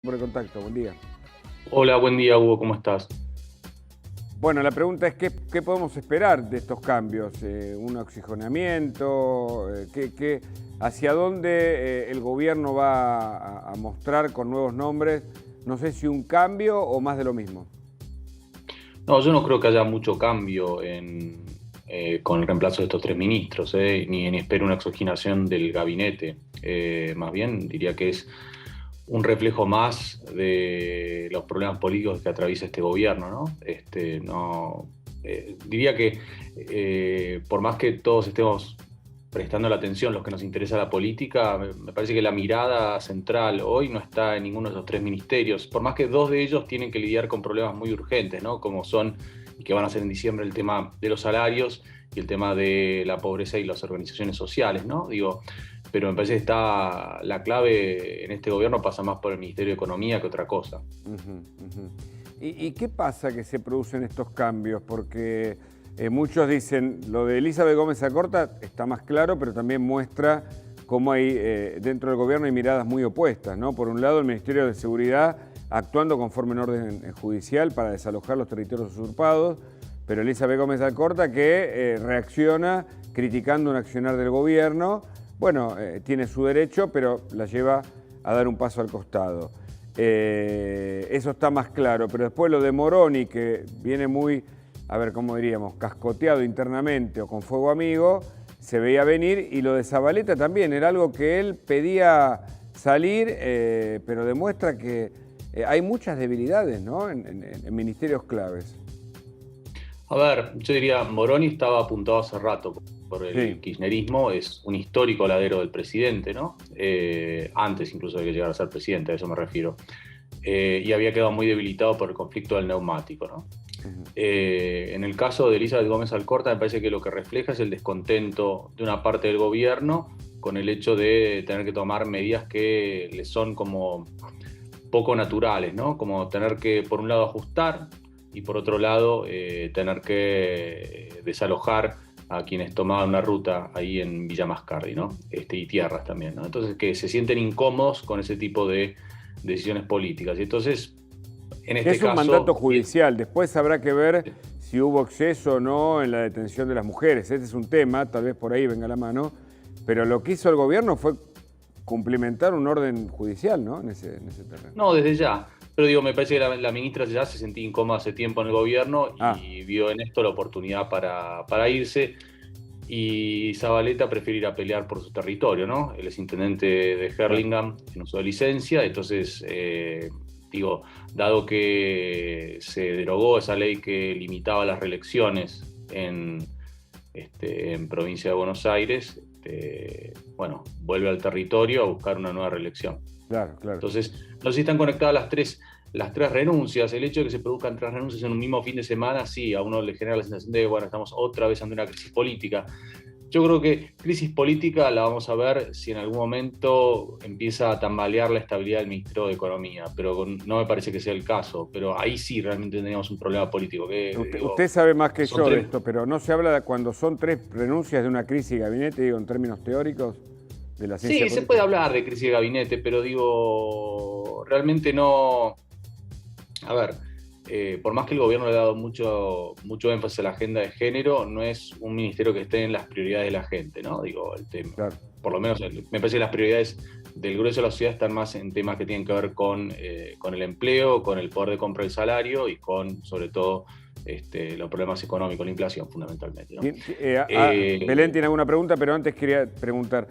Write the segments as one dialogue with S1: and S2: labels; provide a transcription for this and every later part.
S1: Por el contacto, buen día.
S2: Hola, buen día, Hugo, ¿cómo estás?
S1: Bueno, la pregunta es, ¿qué podemos esperar de estos cambios? ¿Un oxigenamiento? ¿Hacia dónde el gobierno va a mostrar con nuevos nombres? No sé si un cambio o más de lo mismo.
S2: No, yo no creo que haya mucho cambio con el reemplazo de estos tres ministros, ni espero una oxigenación del gabinete. Más bien diría que es un reflejo más de los problemas políticos que atraviesa este gobierno, ¿no? Diría que por más que todos estemos prestando la atención, los que nos interesa la política, me parece que la mirada central hoy no está en ninguno de esos tres ministerios, por más que dos de ellos tienen que lidiar con problemas muy urgentes, ¿no? Como son, y que van a ser en diciembre, el tema de los salarios y el tema de la pobreza y las organizaciones sociales, ¿no? Digo, pero me parece que está la clave en este gobierno pasa más por el Ministerio de Economía que otra cosa.
S1: Ujú, ujú. ¿Y qué pasa que se producen estos cambios? Porque muchos dicen, lo de Elizabeth Gómez Alcorta está más claro, pero también muestra cómo hay dentro del gobierno hay miradas muy opuestas, ¿no? Por un lado, el Ministerio de Seguridad actuando conforme en orden judicial para desalojar los territorios usurpados, pero Elizabeth Gómez Alcorta que reacciona criticando un accionar del gobierno. Bueno, tiene su derecho, pero la lleva a dar un paso al costado. Eso está más claro, pero después lo de Moroni, que viene muy, a ver, ¿cómo diríamos?, cascoteado internamente o con fuego amigo, se veía venir, y lo de Zabaleta también, era algo que él pedía salir, pero demuestra que hay muchas debilidades, ¿no?, en ministerios claves.
S2: A ver, yo diría, Moroni estaba apuntado hace rato por el
S1: Sí,
S2: kirchnerismo, es un histórico ladero del presidente, ¿no? Antes incluso de que llegara a ser presidente, a eso me refiero. Y había quedado muy debilitado por el conflicto del neumático, ¿no?
S1: ujú,
S2: En el caso de Elizabeth Gómez Alcorta, me parece que lo que refleja es el descontento de una parte del gobierno con el hecho de tener que tomar medidas que le son como poco naturales, ¿no? Como tener que, por un lado, ajustar y por otro lado, tener que desalojar a quienes tomaban una ruta ahí en Villa Mascardi, ¿no? Y tierras también, ¿no? Entonces, que se sienten incómodos con ese tipo de decisiones políticas. Y entonces, en
S1: que
S2: este
S1: es un mandato
S2: caso,
S1: judicial. Después habrá que ver si hubo exceso o no en la detención de las mujeres. Este es un tema, tal vez por ahí venga la mano, pero lo que hizo el gobierno fue cumplimentar un orden judicial, ¿no?, en ese terreno.
S2: no, desde ya. Pero digo, me parece que la ministra ya se sentía incómoda hace tiempo en el gobierno
S1: Ah,
S2: y vio en esto la oportunidad para irse. Y Zabaleta prefiere ir a pelear por su territorio, ¿no? Él es intendente de
S1: claro.
S2: Hurlingham en uso de licencia, entonces, digo, dado que se derogó esa ley que limitaba las reelecciones en provincia de Buenos Aires, bueno, vuelve al territorio a buscar una nueva reelección.
S1: Claro, claro.
S2: Entonces, no sé si están conectadas las tres renuncias. El hecho de que se produzcan tres renuncias en un mismo fin de semana, sí, a uno le genera la sensación de, bueno, estamos otra vez ante una crisis política. Yo creo que crisis política la vamos a ver si en algún momento empieza a tambalear la estabilidad del Ministerio de Economía, pero no me parece que sea el caso. Pero ahí sí realmente tendríamos un problema político. Que,
S1: Usted
S2: digo,
S1: sabe más que
S2: son
S1: yo de
S2: tres.
S1: esto, pero no se habla de cuando son tres renuncias de una crisis de gabinete, digo, en términos teóricos de la ciencia
S2: Sí, se puede
S1: política.
S2: hablar de crisis de gabinete, pero digo, realmente no. A ver, por más que el gobierno le ha dado mucho énfasis a la agenda de género, no es un ministerio que esté en las prioridades de la gente, ¿no? Digo, el tema.
S1: Claro.
S2: Por lo menos me parece que las prioridades del grueso de la sociedad están más en temas que tienen que ver con el empleo, con el poder de compra del salario y con, sobre todo, los problemas económicos, la inflación fundamentalmente, ¿no?
S1: Belén
S2: Eh,
S1: tiene alguna pregunta, pero antes quería preguntar,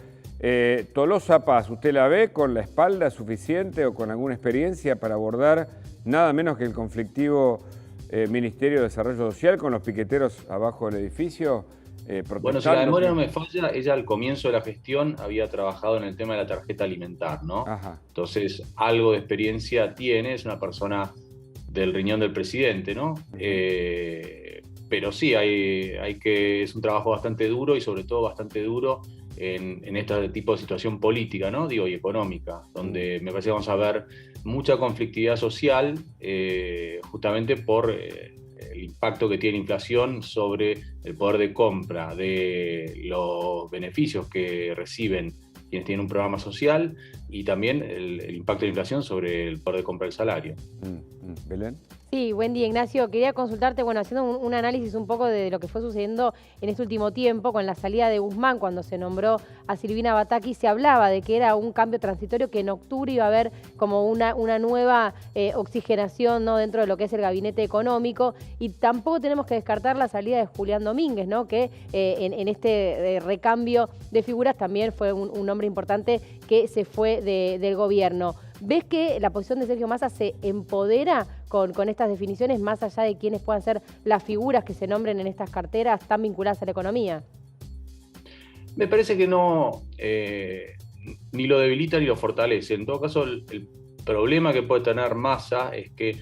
S1: Tolosa Paz, ¿usted la ve con la espalda suficiente o con alguna experiencia para abordar nada menos que el conflictivo Ministerio de Desarrollo Social con los piqueteros abajo del edificio
S2: Bueno, si la
S1: protestando?
S2: memoria no me falla, ella al comienzo de la gestión había trabajado en el tema de la tarjeta alimentar, ¿no?
S1: Ajá.
S2: Entonces, algo de experiencia tiene, es una persona del riñón del presidente, ¿no?
S1: Ujú.
S2: Pero sí, es un trabajo bastante duro y sobre todo bastante duro en este tipo de situación política, ¿no? Digo, y económica,
S1: Mm.
S2: donde me parece que vamos a ver mucha conflictividad social, justamente por el impacto que tiene la inflación sobre el poder de compra de los beneficios que reciben quienes tienen un programa social y también el impacto de la inflación sobre el poder de compra del salario.
S1: Belén.
S3: Sí, buen día, Ignacio. Quería consultarte, bueno, haciendo un análisis un poco de lo que fue sucediendo en este último tiempo con la salida de Guzmán, cuando se nombró a Silvina Batakis, se hablaba de que era un cambio transitorio, que en octubre iba a haber como una nueva oxigenación, ¿no?, dentro de lo que es el gabinete económico, y tampoco tenemos que descartar la salida de Julián Domínguez, ¿no?, que en este recambio de figuras también fue un hombre importante que se fue del gobierno. ¿Ves que la posición de Sergio Massa se empodera con estas definiciones, más allá de quiénes puedan ser las figuras que se nombren en estas carteras tan vinculadas a la economía?
S2: Me parece que no, ni lo debilita ni lo fortalece. En todo caso, el problema que puede tener Massa es que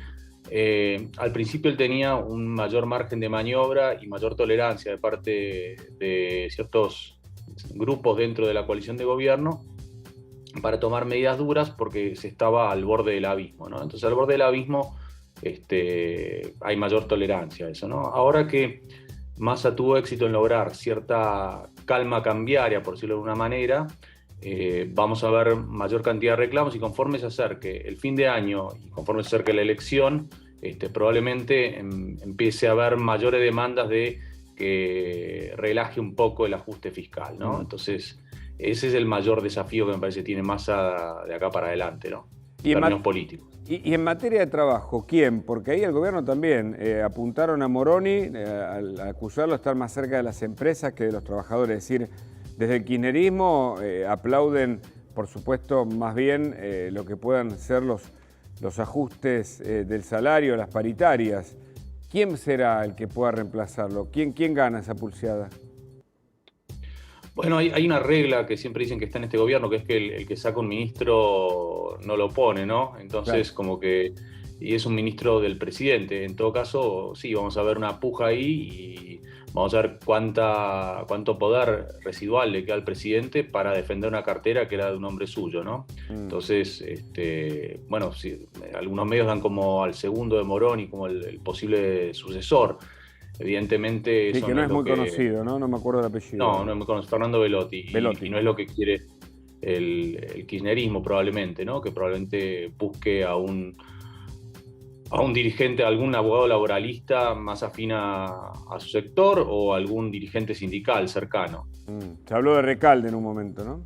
S2: al principio él tenía un mayor margen de maniobra y mayor tolerancia de parte de ciertos grupos dentro de la coalición de gobierno para tomar medidas duras, porque se estaba al borde del abismo, ¿no? Entonces, al borde del abismo hay mayor tolerancia a eso, ¿no? Ahora que Massa tuvo éxito en lograr cierta calma cambiaria, por decirlo de alguna manera, vamos a ver mayor cantidad de reclamos, y conforme se acerque el fin de año y conforme se acerque la elección, probablemente empiece a haber mayores demandas de que relaje un poco el ajuste fiscal, ¿no? Entonces, ese es el mayor desafío que me parece que tiene Massa de acá para adelante, ¿no? En términos políticos.
S1: Y en materia de trabajo, ¿quién? Porque ahí el gobierno también apuntaron a Moroni al acusarlo de estar más cerca de las empresas que de los trabajadores. Es decir, desde el kirchnerismo aplauden, por supuesto, más bien lo que puedan ser los ajustes del salario, las paritarias. ¿Quién será el que pueda reemplazarlo? ¿Quién gana esa pulseada?
S2: Bueno, hay una regla que siempre dicen que está en este gobierno, que es que el que saca un ministro no lo pone, ¿no? Entonces, claro, como que, y es un ministro del presidente. En todo caso, sí, vamos a ver una puja ahí y vamos a ver cuánto poder residual le queda al presidente para defender una cartera que era de un hombre suyo, ¿no? Entonces, bueno, sí, algunos medios dan como al segundo de Moroni como el posible sucesor. Evidentemente
S1: sí,
S2: eso
S1: que no es muy conocido, ¿no? No me acuerdo del apellido.
S2: No es muy conocido. Fernando Belotti. Y no es lo que quiere el kirchnerismo probablemente, ¿no? Que probablemente busque a un dirigente, algún abogado laboralista más afín a su sector, o algún dirigente sindical cercano.
S1: Se habló de Recalde en un momento, ¿no?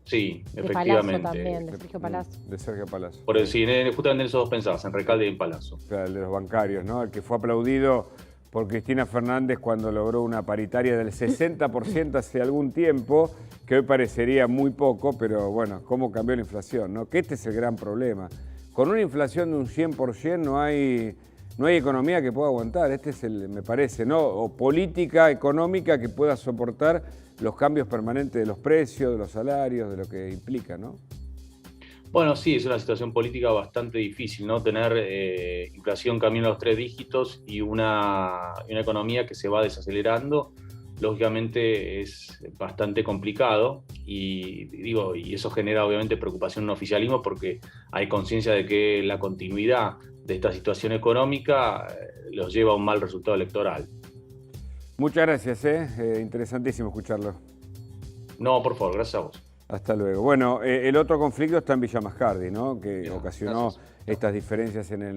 S2: Sí,
S3: de
S2: efectivamente.
S3: Palazzo también, de Sergio Palazzo.
S1: De Sergio Palazzo.
S2: Por sí, justamente en esos dos pensabas, en Recalde y en Palazzo.
S1: Claro, el de los bancarios, ¿no? El que fue aplaudido por Cristina Fernández cuando logró una paritaria del 60% hace algún tiempo, que hoy parecería muy poco, pero bueno, cómo cambió la inflación, ¿no? Que este es el gran problema. Con una inflación de un 100% no hay economía que pueda aguantar. Este es me parece, ¿no? O política económica que pueda soportar los cambios permanentes de los precios, de los salarios, de lo que implica, ¿no?
S2: Bueno, sí, es una situación política bastante difícil, ¿no? Tener inflación camino a los 3 dígitos y una economía que se va desacelerando, lógicamente es bastante complicado, y eso genera obviamente preocupación en el oficialismo, porque hay conciencia de que la continuidad de esta situación económica los lleva a un mal resultado electoral.
S1: Muchas gracias, interesantísimo escucharlo.
S2: No, por favor, gracias a vos.
S1: Hasta luego. Bueno, el otro conflicto está en Villa Mascardi, ¿no? Que ocasionó estas diferencias en el